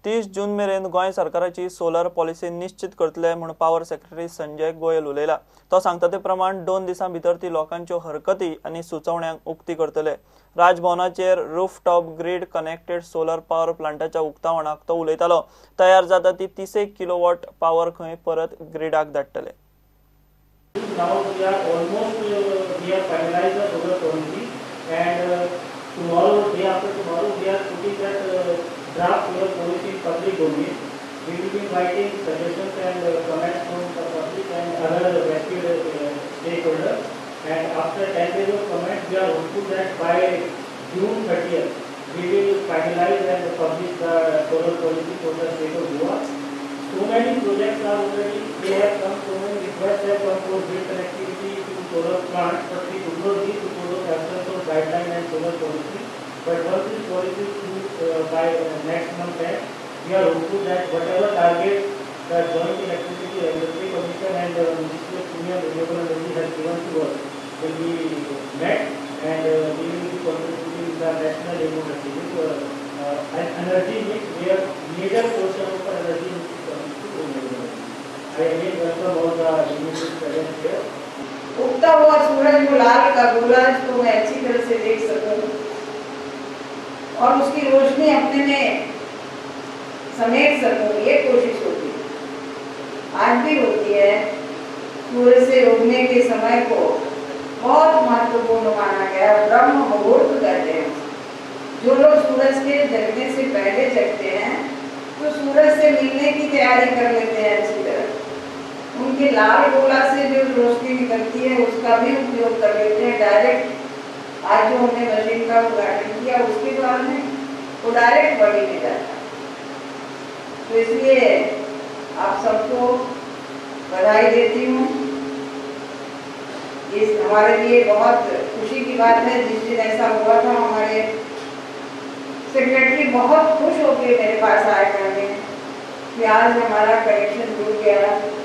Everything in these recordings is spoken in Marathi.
30 जून मेरेन गोंय सरकाराची सोलर पॉलिसी निश्चित करतले म्हण पावर सेक्रेटरी संजय गोयल उलयला। तो सांगता ते प्रमाण 2 दिसां भितर ती लोकांच्यो हरकती आनी सुचोवण्यांक उक्ती करतले। राजभवनाचेर rooftop grid connected solar power प्लांटाच्या उक्तावणाक तो उलयतालो। तयार जाता ती 30 किलोवॉट पावर खंय परत ग्रीडाक धाडटले। Now we are almost we have finalized the solar policy, and tomorrow, day after tomorrow, we are putting that draft solar policy in public domain. We will be inviting suggestions and comments from the public and other vested stakeholders. And after 10 days of comments, we are hopeful that by June 30th, we will finalize and publish the solar policy for the state of Goa. So many projects are already, they have come, so many requests have come for grid connectivity to solar plants, but we do not need to follow absence of guideline and solar policy. But once this policy is through by next month end, we are hopeful that whatever target the Joint Electricity Regulatory Commission and Ministry of Clean and Renewable Energy has given to us will be met, and we will be contributing to the national energy mix, where major portion of the energy mix is coming to renewable. I again welcome all the dignitaries present here. उगता हुआ सूरज को लाल का गुलाब को मैं अच्छी तरह से देख सकूं और उसकी रोशनी अपने में समेट सकूं, ये कोशिश होती है। आज भी होती है। सूरज से उगने के समय को बहुत महत्वपूर्ण माना गया, ब्रह्म मुहूर्त कहते हैं। जो लोग सूरज के जगने से पहले जगते हैं तो सूरज से मिलने की तैयारी कर लेते हैं अच्छी तरह। उनके लाल गोला से जो रोशनी निकलती है उसका भी उपयोग कर लेते हैं डायरेक्ट। आज जो हमने मशीन का उद्घाटन किया उसके द्वारा में वो डायरेक्ट बॉडी में जाता है। तो इसलिए आप सबको बधाई देती हूँ। इस हमारे लिए बहुत खुशी की बात है। जिस दिन ऐसा हुआ था, हमारे सेक्रेटरी बहुत खुश होकर मेरे पास आए कहने कि आज हमारा कनेक्शन जुड़ गया।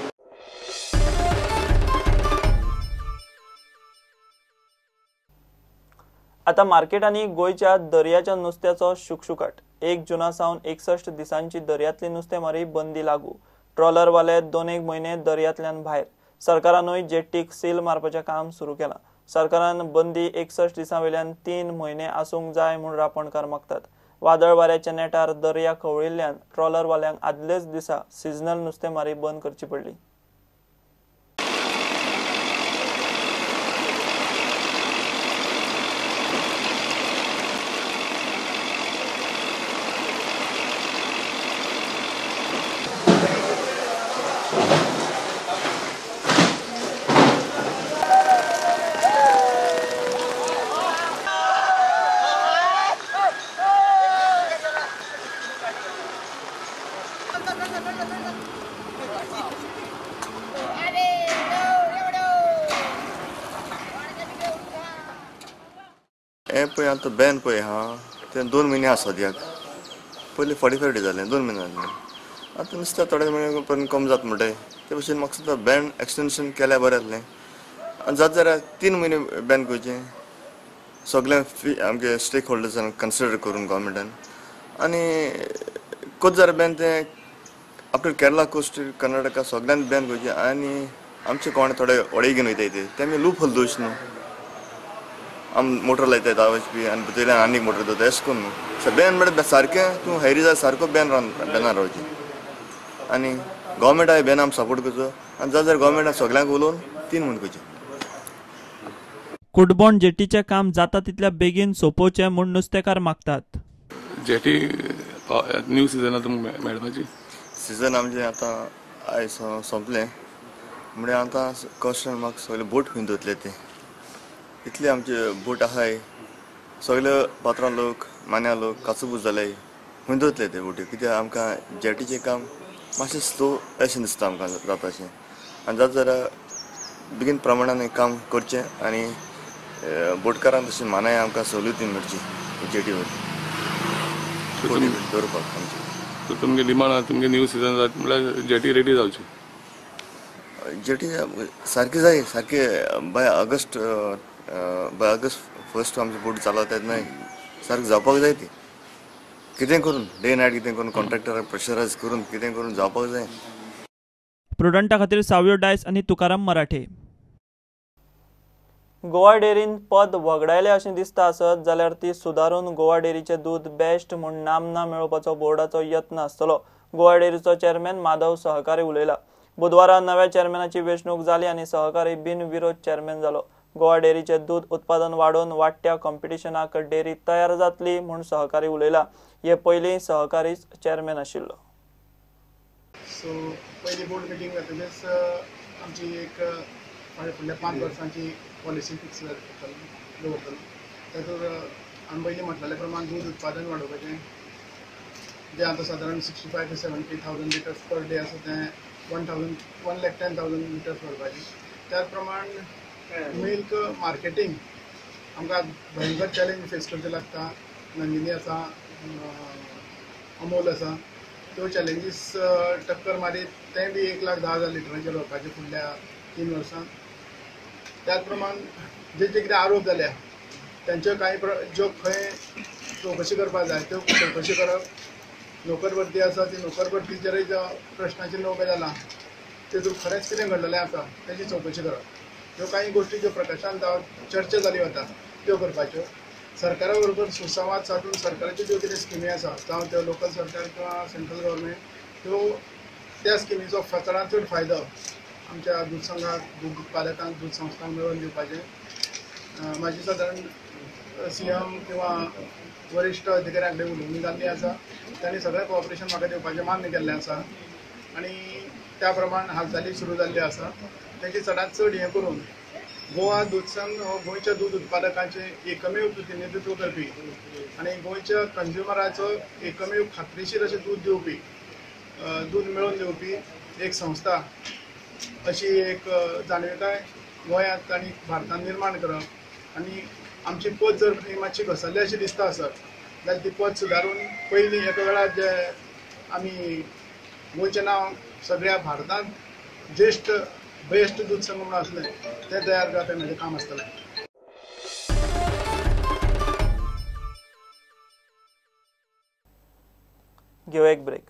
आता मार्केटांनी गोयच्या दर्याच्या नुस्त्याचो शुकशुकाट। 1 जूना सावन 61 दिसांची दर्यांतली नुस्तेमारी बंदी लागू। ट्रॉलरवाले 2 म्हयने दर्यांतल्यान भायर। सरकारानूय जेट्टीक सील मारपाचें काम सुरू केलां। सरकारान बंदी 61 दिसांवेल्यान 3 म्हयने आसूंक जाय म्हूण रापणकार मागतात। वादळ वाऱ्याच्या नेटार दर्या खवळिल्ल्यान ट्रॉलरवाल्यांक आदलेच दिसा सिजनल नुस्तेमारी बंद करची पडली। पळय आतां बॅन पळय हा ते 2 म्हयने आसा सद्याक। पयलीं 45 डेज जालें, 2 म्हयने जालें। आतां नुस्तें थोडे म्हयने पर्यंत कमी जाता म्हणटा ते भशेन म्हाका सुद्दां बॅन एक्सटेंशन केल्यार बरें जातलें। आनी जाता जाल्यार 3 म्हयने बॅन करचें सगळ्या आमगे स्टेक होल्डर्सान कन्सिडर करून गव्हर्मेंटान। आनी कोच जाल्यार बॅन तें आफ्टर केरला कोस्ट कर्नाटका सगळ्यांत बॅन करचें। आनी आमचे कोण थोडे ओडे घेवन वयताय तेमी लूप होल दवरचे न्हू। आम मोटर लायतात आवाज आनी भितरल्यान आनीक मोटर दवरता अशें करून न्हू। बॅन म्हणल्यार सारकें तूं हैरी जाय सारको बॅनार रावचें। आनी गव्हर्मेंटा बॅन आमी सपोर्ट करचो। आनी जाता जाल्यार गव्हर्मेंटान सगळ्यांक उलोवन 3 म्हयने करचें। कुडबॉन जेटीचें काम जाता तितल्या बेगीन सोंपोवचें म्हूण नुस्तेकार मागतात। जेटी न्यू सिजन मेळपाची सिजन आमचें आतां आयज सोंपलें म्हणजे आतां कस्टमर म्हाका सगळे बोट खंय दवरतले ते इतले आमचे बोट आहाय। सगळे पात्रां लोक मान्या लोक काचूबूज जाले खंय दवरतले ते बोटी। कित्याक आमकां जेटीचें काम मातशें स्लो अशें दिसता आमकां जाता अशें। आनी जाता जाल्यार बेगीन प्रमाणान काम करचें आनी बोटकारांक तशी मानाय आमकां सवलती मेळची जेटी वयली दवरपाक आमची। सो तुमगे डिमांड तुमगे न्यू सिजन जाता म्हळ्यार जेटी रेडी जावची। जेटी सारकी जाय सारकी बाय ऑगस्ट फर्स्ट आमची बोट चालवतात न्हय सारकी जावपाक जाय ती। कितें करून डे नायट कितें करून कॉन्ट्रॅक्टराक प्रेशरायज करून कितें करून जावपाक जाय. प्रुडंटा खातीर सावयो डायस आनी तुकाराम मराठे. गोवा डेरीन पद वगडायलें अशें दिसता आसत जाल्यार ती सुदारून गोवा डेरीचें दूद बेस्ट म्हूण नामना मेळोवपाचो बोर्डाचो यत्न आसतलो. गोवा डेरीचो चेअरमॅन माधव सहकारी उलयला. बुधवारा नव्या चेअरमॅनाची वेंचणूक जाली आनी सहकारी बिनविरोध चेअरमॅन जालो. गोवा डेरीचें दूद उत्पादन वाडोवन वाडट्या कॉम्पिटिशनाक डेरी तयार जातली म्हूण सहकारी उलयला. हे पयलीं सहकारी चेअरमॅन आशिल्लो. सो पयली बोर्ड मिटींग जातकीच आमची एक फुडल्या 5 वर्सांची पॉलिसी फिक्स दवरतलो. तातूंत आमी पयलीं म्हटलेल्या प्रमाण दूद उत्पादन वाडोवपाचें, जें आतां सादारण 65 to 70,000 लिटर्स पर डे आसा तें 1,10,000 लिटर्स व्हरपाचें. त्याच प्रमाण मिल्क मार्केटींग आमकां भयंकर चॅलेंज फेस करचें लागता. नंदिनी आसा, अमूल आसा, त्यो चॅलेंजीस टक्कर मारीत तें बी 1,10,000 लिटरांचेर व्हरपाचें फुडल्या 3 वर्सांत. त्याच प्रमाण जे कितें आरोप जाल्या तांच्यो कांय ज्यो खंय चवकशी करपाक जाय त्यो चवकशी करप. नोकर भरती आसा ती नोकर भरतीचेरय जो प्रश्नाची नोक जाला तेतूंत खरेंच कितें घडलेलें आसा तेची चवकशी करप. ह्यो कांय गोश्टी ज्यो प्रकाशांत चर्चा जाली वता त्यो करपाच्यो. सरकारा बरोबर सुसंवाद साधून सरकाराच्यो ज्यो कितें स्किमी आसा जावं त्यो लोकल सरकार किंवा सेंट्रल गव्हर्मेंट त्यो त्या स्किमीचो चडांत चड फायदो आमच्या दूद संघाक, दूद उत्पादकांक, दूद संस्थांक मेळोवन दिवपाचें. म्हाजी सादारण CM किंवा वरिश्ठ अधिकाऱ्यां कडेन उलोवणी जाल्ली आसा. तांणी सगळें कॉपरेशन म्हाका दिवपाचें मान्य केल्लें आसा आनी त्या प्रमाण हालचाली सुरू जाल्ल्यो आसा. ताची चडांत चड हें करून गोवा दूद संघ हो गोंयच्या दूद उत्पादकांचें एकमेव प्रतिनिधित्व करपी आनी गोंयच्या कंज्युमराचो एकमेव खात्रीशीर अशें दूद दिवपी, दूद मेळोवन दिवपी एक संस्था अशी एक जाणविकाय गोंयांत आनी भारतांत निर्माण करप. आनी आमची पद जर खंय मातशी घसरली अशी दिसता आसत जाल्यार ती पद सुदारून पयलीं एका वेळार जे आमी गोंयचें नांव सगळ्या भारतांत बेस्ट दूद संघ म्हणून आसलें तें तयार करप हें म्हजें काम आसतलें. घेऊ एक ब्रेक.